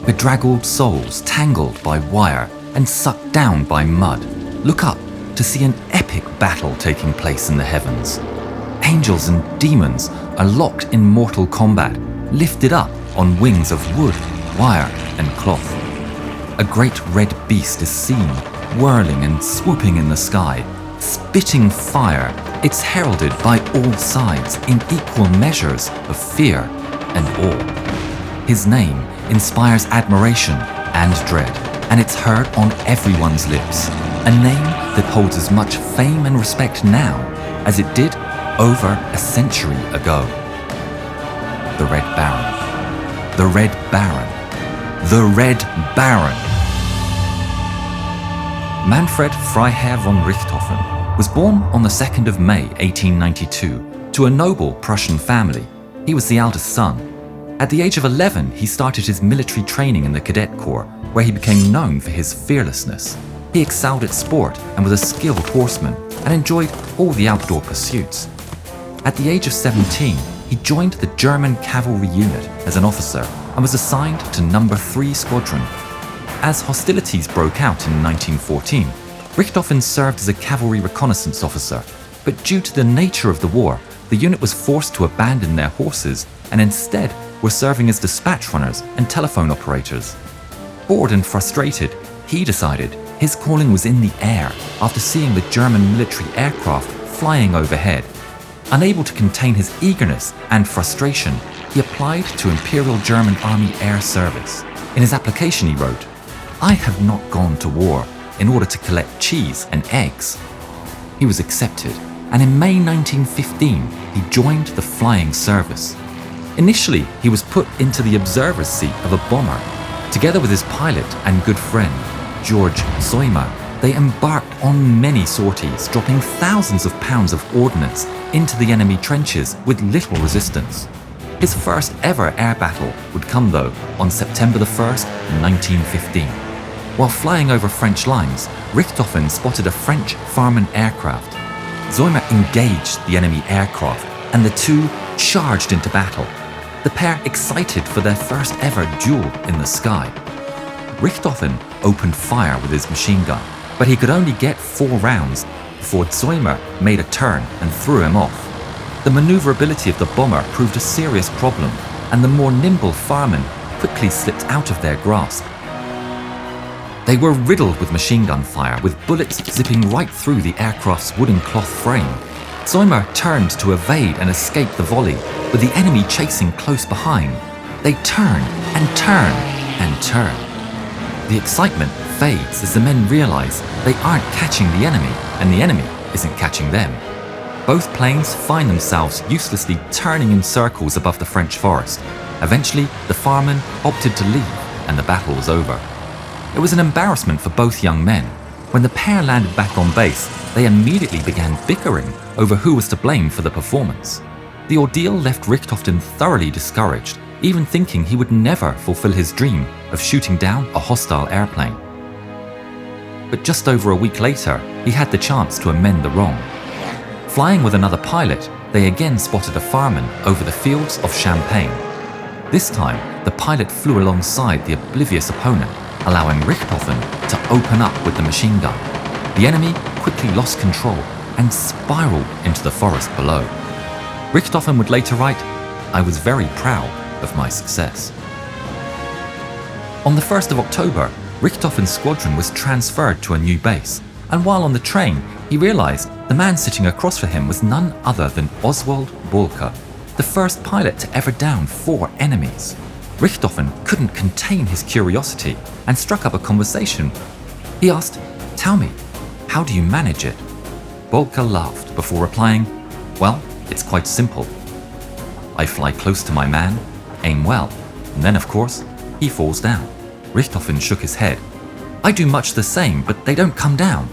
bedraggled souls tangled by wire and sucked down by mud, look up to see an epic battle taking place in the heavens. Angels and demons are locked in mortal combat, lifted up on wings of wood, wire, and cloth. A great red beast is seen, whirling and swooping in the sky, spitting fire. It's heralded by all sides in equal measures of fear and awe. His name inspires admiration and dread, and it's heard on everyone's lips. A name that holds as much fame and respect now as it did over a century ago. The Red Baron. The Red Baron. The Red Baron. Manfred von Richthofen was born on the 2nd of May 1892 to a noble Prussian family. He was the eldest son. At the age of 11, he started his military training in the Cadet Corps, where he became known for his fearlessness. He excelled at sport and was a skilled horseman and enjoyed all the outdoor pursuits. At the age of 17, he joined the German cavalry unit as an officer and was assigned to No. 3 Squadron. As hostilities broke out in 1914, Richtofen served as a cavalry reconnaissance officer, but due to the nature of the war, the unit was forced to abandon their horses and instead were serving as dispatch runners and telephone operators. Bored and frustrated, he decided his calling was in the air after seeing the German military aircraft flying overhead. Unable to contain his eagerness and frustration, he applied to Imperial German Army Air Service. In his application he wrote, "I have not gone to war in order to collect cheese and eggs." He was accepted, and in May 1915 he joined the flying service. Initially, he was put into the observer's seat of a bomber. Together with his pilot and good friend, George Zoimer, they embarked on many sorties, dropping thousands of pounds of ordnance into the enemy trenches with little resistance. His first ever air battle would come, though, on September 1st, 1915. While flying over French lines, Richtofen spotted a French Farman aircraft. Zoimer engaged the enemy aircraft, and the two charged into battle. The pair excited for their first ever duel in the sky. Richtofen opened fire with his machine gun, but he could only get 4 rounds before Zoimer made a turn and threw him off. The maneuverability of the bomber proved a serious problem, and the more nimble Farman quickly slipped out of their grasp. They were riddled with machine gun fire, with bullets zipping right through the aircraft's wooden cloth frame. Zoimer turned to evade and escape the volley, with the enemy chasing close behind. They turn and turn and turn. The excitement fades as the men realize they aren't catching the enemy, and the enemy isn't catching them. Both planes find themselves uselessly turning in circles above the French forest. Eventually, the Farman opted to leave, and the battle was over. It was an embarrassment for both young men. When the pair landed back on base, they immediately began bickering over who was to blame for the performance. The ordeal left Richtofen thoroughly discouraged, even thinking he would never fulfill his dream of shooting down a hostile airplane. But just over a week later, he had the chance to amend the wrong. Flying with another pilot, they again spotted a Farman over the fields of Champagne. This time, the pilot flew alongside the oblivious opponent, allowing Richtofen to open up with the machine gun. The enemy quickly lost control and spiraled into the forest below. Richtofen would later write, "I was very proud of my success." On the 1st of October, Richtofen's squadron was transferred to a new base, and while on the train, he realized the man sitting across from him was none other than Oswald Boelcke, the first pilot to ever down 4 enemies. Richtofen couldn't contain his curiosity and struck up a conversation. He asked, "Tell me, how do you manage it?" Boelcke laughed before replying, "Well, it's quite simple. I fly close to my man, aim well, and then of course, he falls down." Richtofen shook his head. "I do much the same, but they don't come down."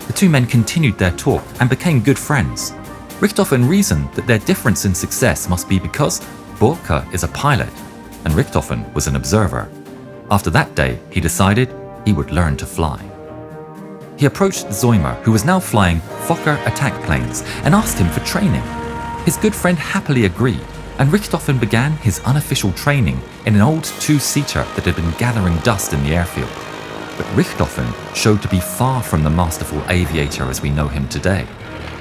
The two men continued their talk and became good friends. Richtofen reasoned that their difference in success must be because Boelcke is a pilot and Richtofen was an observer. After that day, he decided he would learn to fly. He approached Zoimer, who was now flying Fokker attack planes, and asked him for training. His good friend happily agreed, and Richtofen began his unofficial training in an old two-seater that had been gathering dust in the airfield. But Richtofen showed to be far from the masterful aviator as we know him today.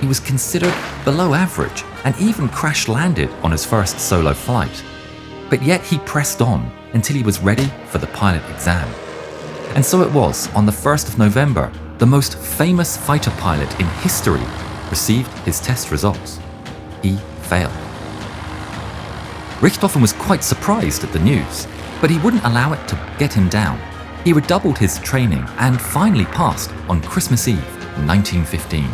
He was considered below average and even crash-landed on his first solo flight. But yet he pressed on until he was ready for the pilot exam. And so it was, on the 1st of November, the most famous fighter pilot in history received his test results. He failed. Richtofen was quite surprised at the news, but he wouldn't allow it to get him down. He redoubled his training and finally passed on Christmas Eve, 1915.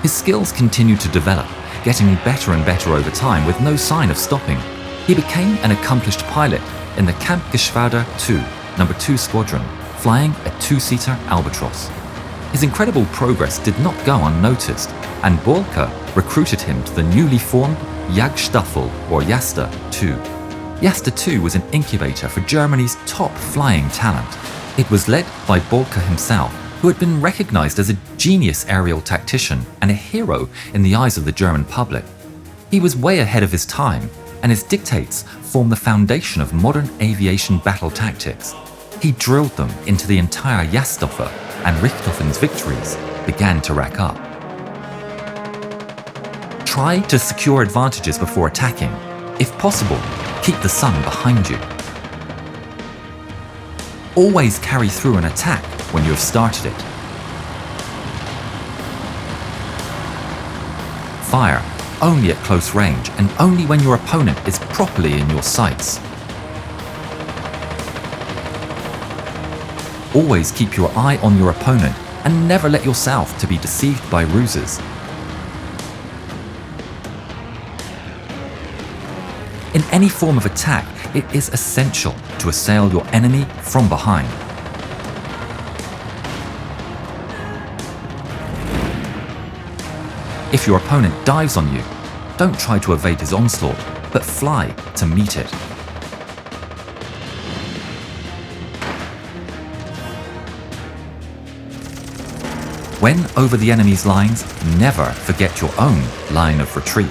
His skills continued to develop, getting better and better over time with no sign of stopping. He became an accomplished pilot in the Kampfgeschwader 2, number 2 Squadron, flying a two-seater Albatros. His incredible progress did not go unnoticed, and Boelcke recruited him to the newly formed Jagdstaffel, or Jasta 2. Jasta 2 was an incubator for Germany's top flying talent. It was led by Boelcke himself, who had been recognized as a genius aerial tactician and a hero in the eyes of the German public. He was way ahead of his time, and his dictates form the foundation of modern aviation battle tactics. He drilled them into the entire Jagdstaffel, and Richthofen's victories began to rack up. Try to secure advantages before attacking. If possible, keep the sun behind you. Always carry through an attack when you have started it. Fire only at close range and only when your opponent is properly in your sights. Always keep your eye on your opponent and never let yourself to be deceived by ruses. In any form of attack, it is essential to assail your enemy from behind. If your opponent dives on you, don't try to evade his onslaught, but fly to meet it. When over the enemy's lines, never forget your own line of retreat.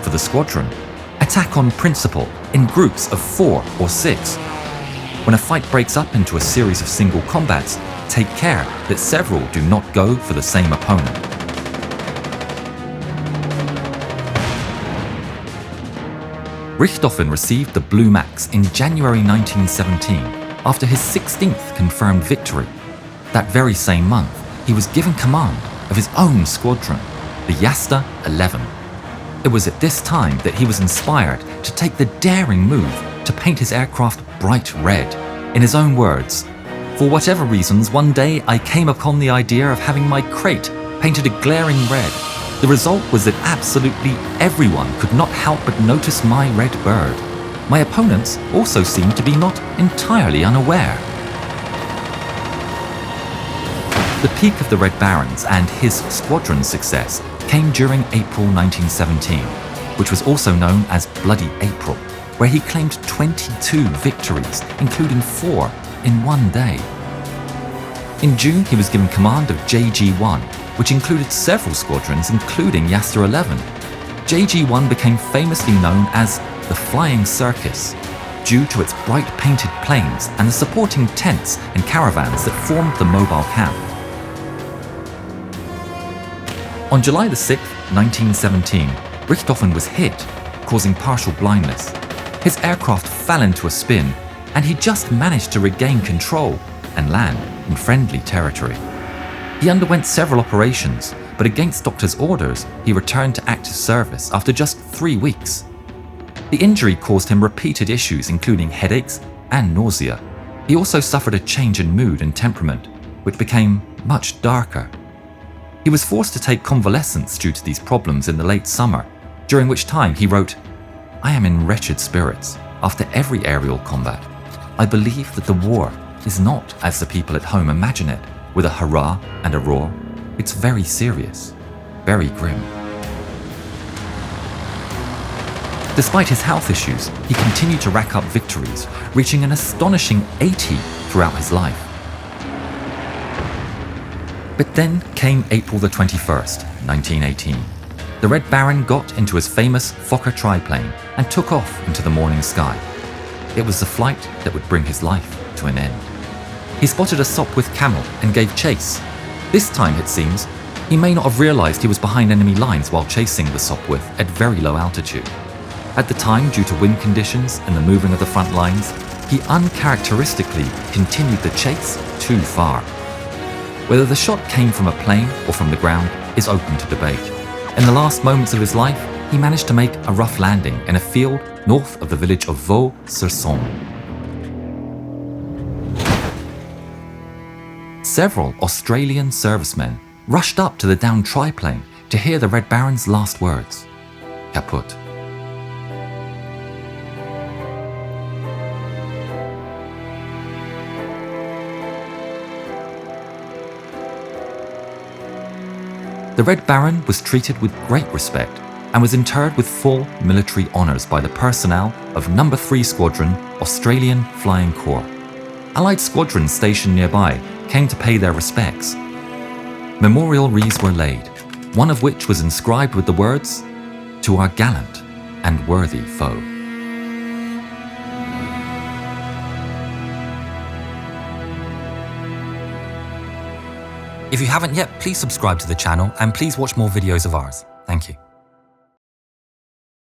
For the squadron, attack on principle in groups of 4 or 6. When a fight breaks up into a series of single combats, take care that several do not go for the same opponent. Richtofen received the Blue Max in January 1917 after his 16th confirmed victory. That very same month, he was given command of his own squadron, the Jasta 11. It was at this time that he was inspired to take the daring move to paint his aircraft bright red. In his own words, "For whatever reasons, one day I came upon the idea of having my crate painted a glaring red. The result was that absolutely everyone could not help but notice my red bird. My opponents also seemed to be not entirely unaware." The peak of the Red Barons and his squadron's success came during April 1917, which was also known as Bloody April, where he claimed 22 victories, including 4 in one day. In June, he was given command of JG-1, which included several squadrons, including Jasta 11. JG-1 became famously known as the Flying Circus, due to its bright painted planes and the supporting tents and caravans that formed the mobile camp. On July 6, 1917, Richtofen was hit, causing partial blindness. His aircraft fell into a spin, and he just managed to regain control and land in friendly territory. He underwent several operations, but against doctor's orders, he returned to active service after just 3 weeks. The injury caused him repeated issues, including headaches and nausea. He also suffered a change in mood and temperament, which became much darker. He was forced to take convalescence due to these problems in the late summer, during which time he wrote, "I am in wretched spirits after every aerial combat. I believe that the war is not as the people at home imagine it, with a hurrah and a roar. It's very serious, very grim." Despite his health issues, he continued to rack up victories, reaching an astonishing 80 throughout his life. But then came April the 21st, 1918. The Red Baron got into his famous Fokker triplane and took off into the morning sky. It was the flight that would bring his life to an end. He spotted a Sopwith camel and gave chase. This time, it seems, he may not have realised he was behind enemy lines while chasing the Sopwith at very low altitude. At the time, due to wind conditions and the moving of the front lines, he uncharacteristically continued the chase too far. Whether the shot came from a plane or from the ground is open to debate. In the last moments of his life, he managed to make a rough landing in a field north of the village of Vaux-sur-Somme. Several Australian servicemen rushed up to the downed triplane to hear the Red Baron's last words: kaput. The Red Baron was treated with great respect and was interred with full military honours by the personnel of No. 3 Squadron, Australian Flying Corps. Allied squadrons stationed nearby came to pay their respects. Memorial wreaths were laid, one of which was inscribed with the words, "To our gallant and worthy foe." If you haven't yet, please subscribe to the channel and please watch more videos of ours. Thank you.